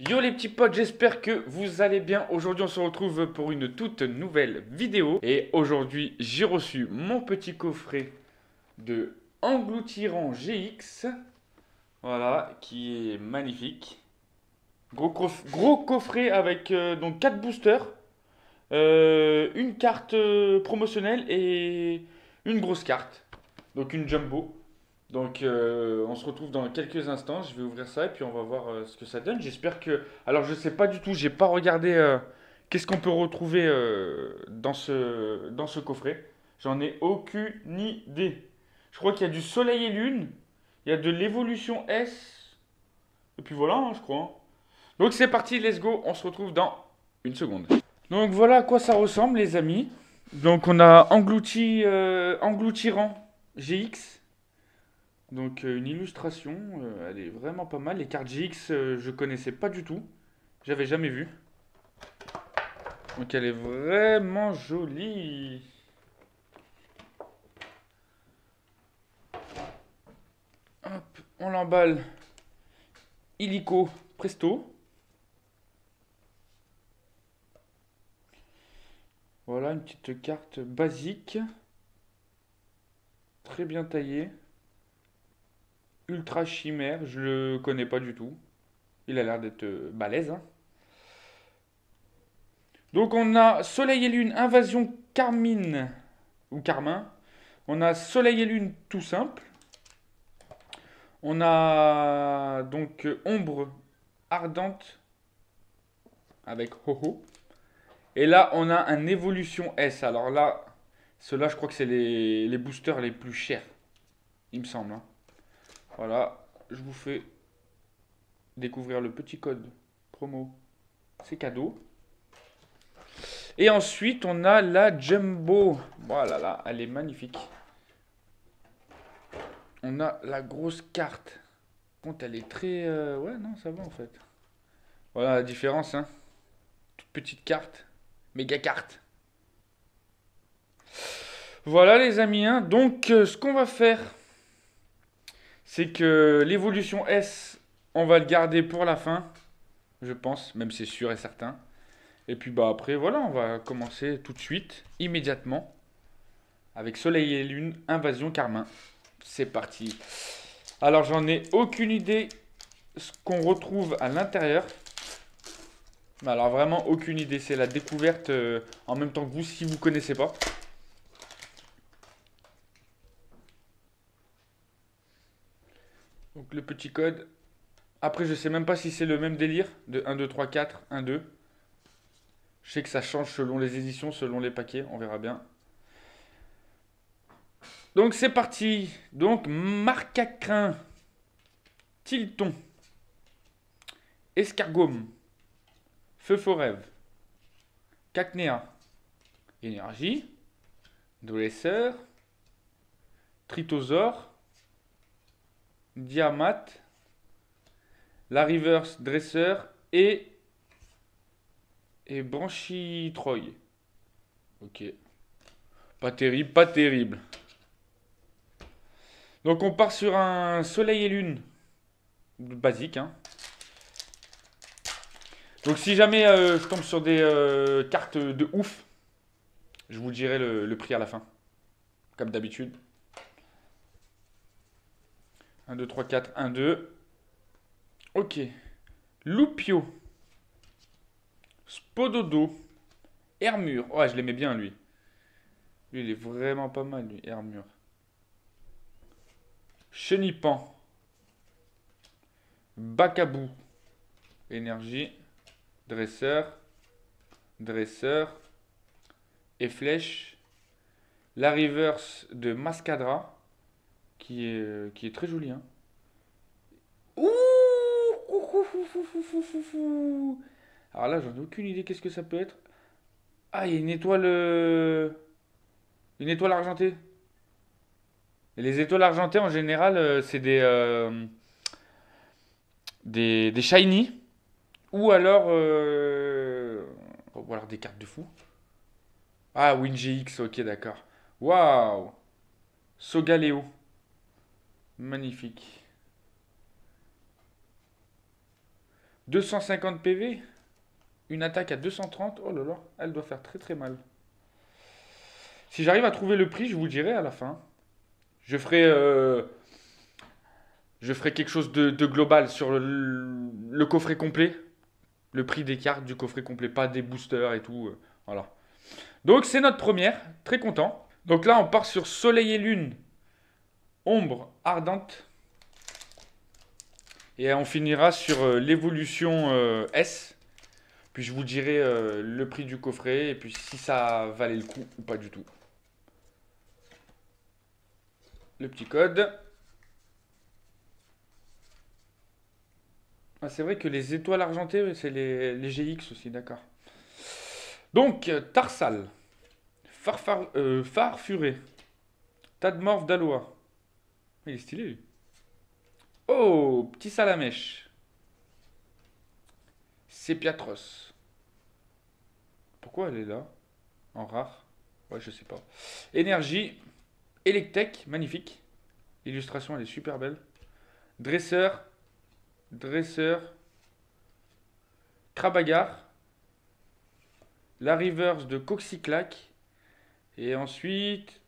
Yo les petits potes, j'espère que vous allez bien. Aujourd'hui on se retrouve pour une toute nouvelle vidéo. Et aujourd'hui j'ai reçu mon petit coffret de Engloutirant GX. Voilà, qui est magnifique. Gros coffret avec donc 4 boosters, une carte promotionnelle et une grosse carte. Donc une jumbo. Donc on se retrouve dans quelques instants. Je vais ouvrir ça et puis on va voir ce que ça donne. J'espère que... Alors je sais pas du tout, j'ai pas regardé qu'est-ce qu'on peut retrouver dans ce coffret. J'en ai aucune idée. Je crois qu'il y a du Soleil et Lune, il y a de l'évolution S, et puis voilà, hein, je crois, hein. Donc c'est parti, let's go, on se retrouve dans une seconde. Donc voilà à quoi ça ressemble les amis. Donc on a Engloutirant GX. Donc une illustration, elle est vraiment pas mal. Les cartes GX, je connaissais pas du tout. J'avais jamais vu. Donc elle est vraiment jolie. Hop, on l'emballe. Illico presto. Voilà une petite carte basique. Très bien taillée. Ultra chimère, je le connais pas du tout. Il a l'air d'être balèze, hein. Donc on a Soleil et Lune, Invasion Carmine ou Carmin. On a Soleil et Lune tout simple. On a donc Ombre Ardente avec Ho-Ho. Et là on a un Évolution S. Alors là, ceux-là je crois que c'est les boosters les plus chers. Il me semble, hein. Voilà, je vous fais découvrir le petit code promo. C'est cadeau. Et ensuite, on a la Jumbo. Voilà, là, elle est magnifique. On a la grosse carte. Contre, elle est très... Ouais, non, ça va en fait. Voilà la différence, hein. Toute petite carte. Méga carte. Voilà les amis, hein. Donc, ce qu'on va faire, c'est que l'évolution S, on va le garder pour la fin. Je pense, même c'est sûr et certain. Et puis bah après, voilà, on va commencer tout de suite, immédiatement, avec Soleil et Lune, Invasion Carmin. C'est parti. Alors j'en ai aucune idée ce qu'on retrouve à l'intérieur. Mais alors vraiment aucune idée. C'est la découverte en même temps que vous si vous connaissez pas. Donc le petit code. Après je sais même pas si c'est le même délire de 1, 2, 3, 4, 1, 2. Je sais que ça change selon les éditions, selon les paquets. On verra bien. Donc c'est parti. Donc Marcacrin, Tilton, Escargome, Feu Forève, Cacnea, Énergie, Dresseur, Tritosaure, Diamat, la Reverse Dresseur et Branchitroy. Ok. Pas terrible, pas terrible. Donc on part sur un Soleil et Lune basique, hein. Donc si jamais je tombe sur des cartes de ouf, je vous dirai le prix à la fin. Comme d'habitude. 1, 2, 3, 4, 1, 2. Ok. Loupio. Spododo. Hermure. Ouais, je l'aimais bien lui. Lui, il est vraiment pas mal, lui, Hermure. Chenipan. Bacabou. Énergie. Dresseur. Dresseur. Et flèche. La reverse de Mascadra. Qui est très jolie, hein. Ouh. Alors là, j'en ai aucune idée qu'est-ce que ça peut être. Ah, il y a une étoile. Une étoile argentée. Et les étoiles argentées, en général, c'est des shiny. Ou alors. Ou alors des cartes de fou. Ah, WinGX, ok, d'accord. Waouh! Sogaleo. Magnifique. 250 PV. Une attaque à 230. Oh là là, elle doit faire très très mal. Si j'arrive à trouver le prix, je vous le dirai à la fin. Je ferai quelque chose de global sur le coffret complet. Le prix des cartes du coffret complet, pas des boosters et tout. Voilà. Donc c'est notre première, très content. Donc là on part sur Soleil et Lune, Ombre Ardente. Et on finira sur l'évolution S. Puis je vous dirai le prix du coffret et puis si ça valait le coup ou pas du tout. Le petit code. Ah, c'est vrai que les étoiles argentées, c'est les GX aussi, d'accord. Donc, Tarsal, Farfuré, Tadmorph d'Aloa. Il est stylé, lui. Oh, petit Salamèche. Sepiatros. Pourquoi elle est là? En rare? Ouais, je sais pas. Énergie. Electek, magnifique. L'illustration, elle est super belle. Dresseur. Krabagar. La reverse de Coxyclac. Et ensuite...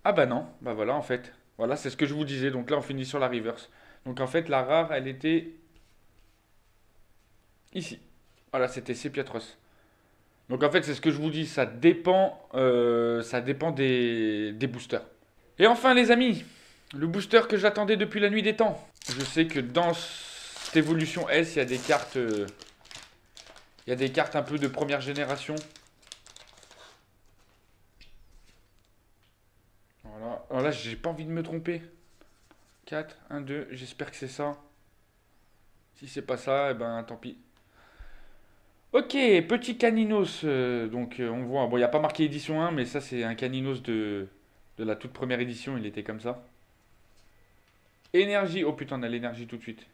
Ah bah non, bah voilà en fait. Voilà, c'est ce que je vous disais. Donc là, on finit sur la reverse. Donc en fait, la rare, elle était... ici. Voilà, c'était Sepiatros. Donc en fait, c'est ce que je vous dis. Ça dépend des boosters. Et enfin, les amis, le booster que j'attendais depuis la nuit des temps. Je sais que dans cette évolution S, il y a des cartes... il y a des cartes un peu de première génération. Voilà. Alors là, j'ai pas envie de me tromper. 4, 1, 2, j'espère que c'est ça. Si c'est pas ça, eh ben tant pis. Ok, petit Caninos. Donc on voit, bon, il n'y a pas marqué édition 1, mais ça c'est un Caninos de la toute première édition, il était comme ça. Énergie, oh putain, on a l'énergie tout de suite.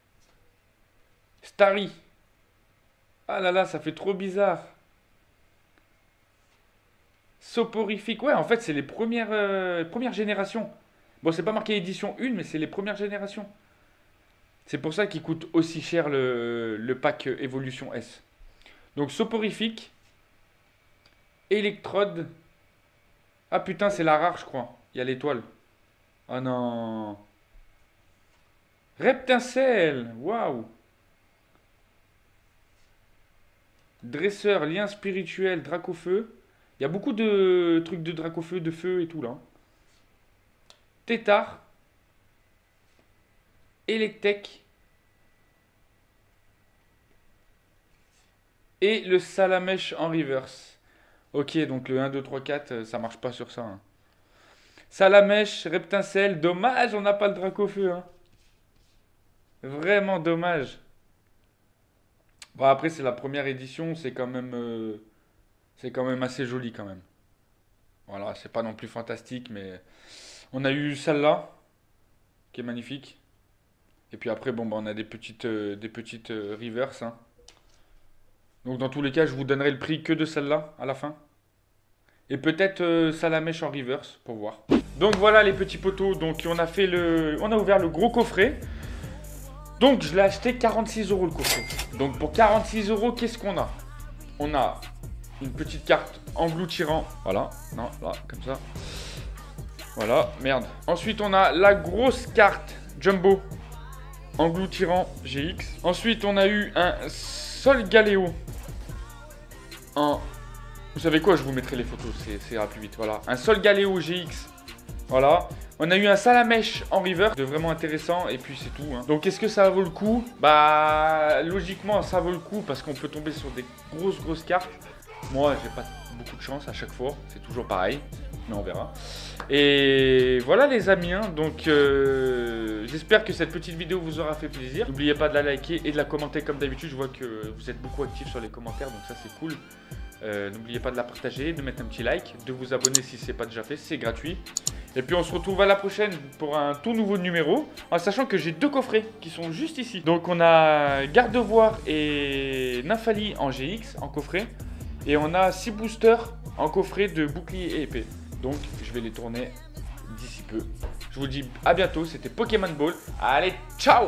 Starry. Ah là là, ça fait trop bizarre. Soporifique, ouais, en fait c'est les premières générations. Bon, c'est pas marqué édition 1, mais c'est les premières générations. C'est pour ça qu'il coûte aussi cher le pack Evolution S. Donc soporifique, électrode. Ah putain, c'est la rare, je crois. Il y a l'étoile. Oh non. Reptincelle, waouh. Dresseur, lien spirituel, Dracofeu. Il y a beaucoup de trucs de Dracofeu, de feu et tout là. Tétard. Electek. Et le Salamèche en reverse. Ok, donc le 1, 2, 3, 4, ça marche pas sur ça. Hein. Salamèche, Reptincelle. Dommage, on n'a pas le Dracofeu. Hein. Vraiment dommage. Bon, après, c'est la première édition. C'est quand même assez joli quand même. Voilà, c'est pas non plus fantastique, mais on a eu celle-là, qui est magnifique. Et puis après, bon, bah, on a des petites reverse. Hein. Donc dans tous les cas, je vous donnerai le prix que de celle-là à la fin. Et peut-être Salamèche en reverse pour voir. Donc voilà les petits potos. Donc on a ouvert le gros coffret. Donc je l'ai acheté 46 € le coffret. Donc pour 46 €, qu'est-ce qu'on a? On a une petite carte engloutirant. Voilà, non, là, comme ça. Voilà, merde. Ensuite on a la grosse carte Jumbo engloutirant GX. Ensuite on a eu un Solgaleo en... Vous savez quoi, je vous mettrai les photos, ça ira plus vite. Voilà, un Solgaleo GX. Voilà. On a eu un Salamèche en reverse, de vraiment intéressant, et puis c'est tout. Hein. Donc est-ce que ça vaut le coup? Bah logiquement ça vaut le coup parce qu'on peut tomber sur des grosses cartes. Moi j'ai pas beaucoup de chance à chaque fois, c'est toujours pareil, mais on verra. Et voilà les amis, hein. Donc j'espère que cette petite vidéo vous aura fait plaisir. N'oubliez pas de la liker et de la commenter comme d'habitude, je vois que vous êtes beaucoup actifs sur les commentaires, donc ça c'est cool. N'oubliez pas de la partager, de mettre un petit like, de vous abonner si ce n'est pas déjà fait, c'est gratuit. Et puis on se retrouve à la prochaine pour un tout nouveau numéro, en sachant que j'ai 2 coffrets qui sont juste ici. Donc on a Gardevoir et Nymphali en GX, en coffret. Et on a 6 boosters en coffret de bouclier et épée. Donc je vais les tourner d'ici peu. Je vous dis à bientôt, c'était Pokémon Ball. Allez, ciao!